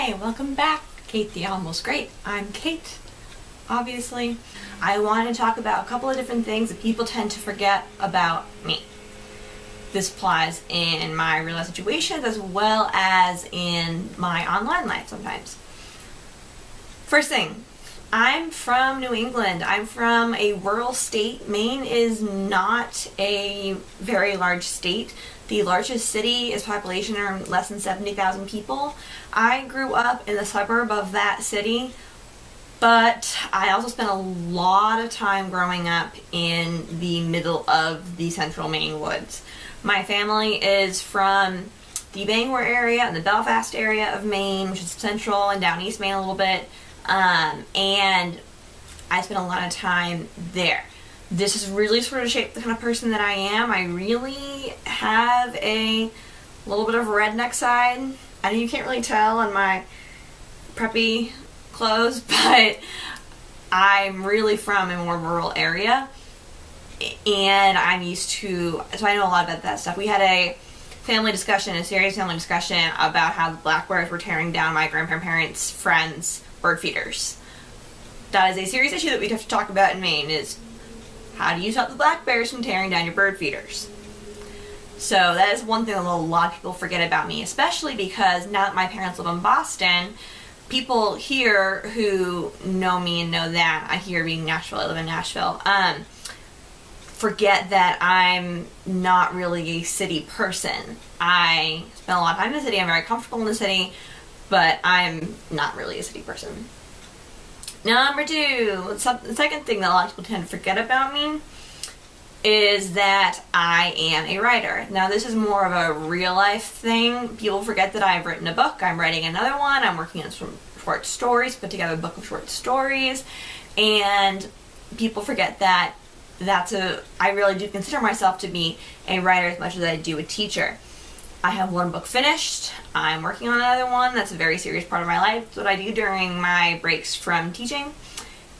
Hi, welcome back. Kate the Almost Great. I'm Kate, obviously. I want to talk about a couple of different things that people tend to forget about me. This applies in my real life situations as well as in my online life sometimes. First thing, I'm from New England. I'm from a rural state. Maine is not a very large state. The largest city is population around less than 70,000 people. I grew up in the suburb of that city, but I also spent a lot of time growing up in the middle of the central Maine woods. My family is from the Bangor area and the Belfast area of Maine, which is central and down East Maine a little bit, and I spent a lot of time there. This has really sort of shaped the kind of person that I am. I really have a little bit of a redneck side. I know you can't really tell on my preppy clothes, but I'm really from a more rural area, and I'm used to, so I know a lot about that stuff. We had a family discussion, a serious family discussion about how the black bears were tearing down my grandparents' friends' bird feeders. That is a serious issue that we'd have to talk about in Maine, is how do you stop the black bears from tearing down your bird feeders? So that is one thing that a lot of people forget about me, especially because now that my parents live in Boston, people here who know me and know that I here being Nashville, I live in Nashville, forget that I'm not really a city person. I spend a lot of time in the city, I'm very comfortable in the city, but I'm not really a city person. Number two, the second thing that a lot of people tend to forget about me is that I am a writer. Now this is more of a real life thing. People forget that I've written a book. I'm writing another one. I'm working on some short stories, put together a book of short stories, and people forget that I really do consider myself to be a writer as much as I do a teacher. I have one book finished. I'm working on another one. That's a very serious part of my life. It's what I do during my breaks from teaching.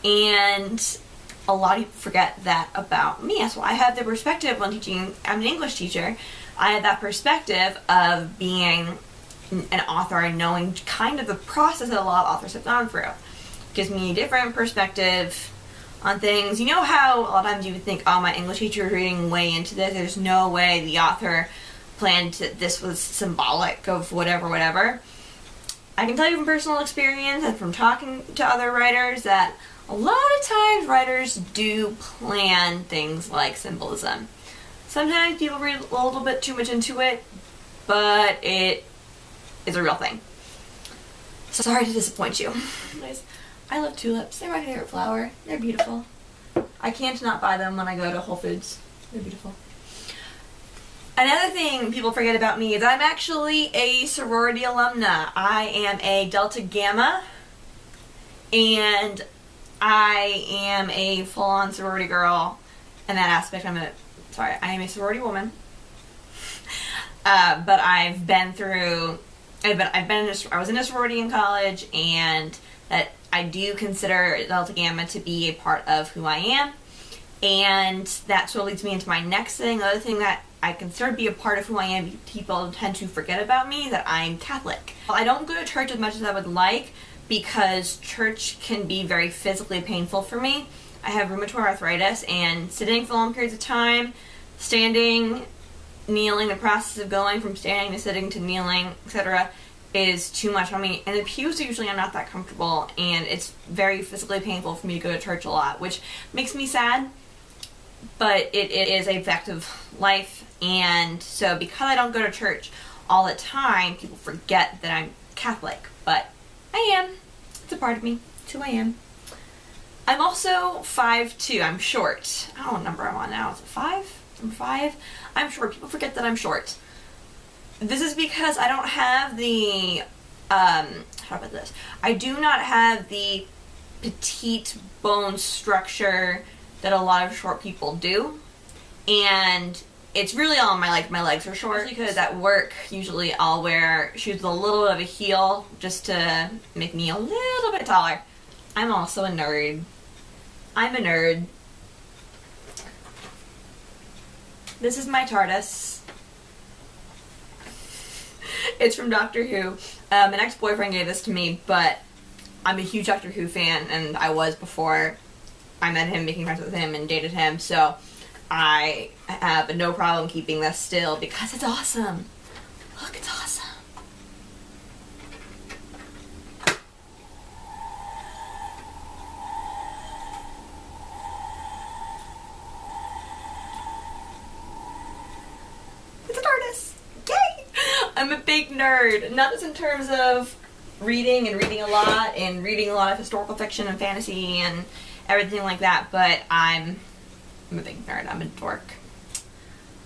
And a lot of people forget that about me. So I have the perspective when teaching. I'm an English teacher. I have that perspective of being an author and knowing kind of the process that a lot of authors have gone through. It gives me a different perspective on things. You know how a lot of times you would think, oh, my English teacher is reading way into this. There's no way the author planned to, this was symbolic of whatever. I can tell you from personal experience and from talking to other writers that a lot of times writers do plan things like symbolism. Sometimes people read a little bit too much into it, but it is a real thing. Sorry to disappoint you. I love tulips. They're my favorite flower. They're beautiful. I can't not buy them when I go to Whole Foods. They're beautiful. Another thing people forget about me is I'm actually a sorority alumna. I am a Delta Gamma, and I am a full-on sorority girl. In that aspect, I am a sorority woman. But I was in a sorority in college, and that I do consider Delta Gamma to be a part of who I am. And that sort of leads me into my next thing. The other thing that I consider to be a part of who I am, people tend to forget about me, that I'm Catholic. I don't go to church as much as I would like because church can be very physically painful for me. I have rheumatoid arthritis, and sitting for long periods of time, standing, kneeling, the process of going from standing to sitting to kneeling, etc., is too much on me. And the pews usually are not that comfortable, and it's very physically painful for me to go to church a lot, which makes me sad, but it is a fact of life. And so because I don't go to church all the time, people forget that I'm Catholic, but I am. It's a part of me. It's who I am. I'm also 5'2". I'm short. I don't know what number I'm on now. Is it 5? I'm 5. I'm short. People forget that I'm short. This is because I don't have the, how about this? I do not have the petite bone structure that a lot of short people do. And it's really all my legs are short, because at work usually I'll wear shoes with a little bit of a heel just to make me a little bit taller. I'm also a nerd. I'm a nerd. This is my TARDIS. It's from Doctor Who. An ex-boyfriend gave this to me, but I'm a huge Doctor Who fan, and I was before I met him, making friends with him, and dated him, so I have no problem keeping this still because it's awesome. Look, it's awesome. It's an artist. Yay! I'm a big nerd, not just in terms of reading and reading a lot of historical fiction and fantasy and everything like that, but I'm a big nerd. I'm a dork.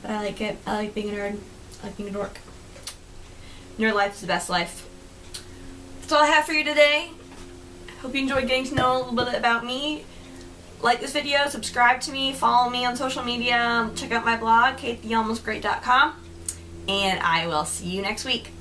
But I like it. I like being a nerd. I like being a dork. Nerd life is the best life. That's all I have for you today. Hope you enjoyed getting to know a little bit about me. Like this video, subscribe to me, follow me on social media, check out my blog, katethealmostgreat.com, and I will see you next week.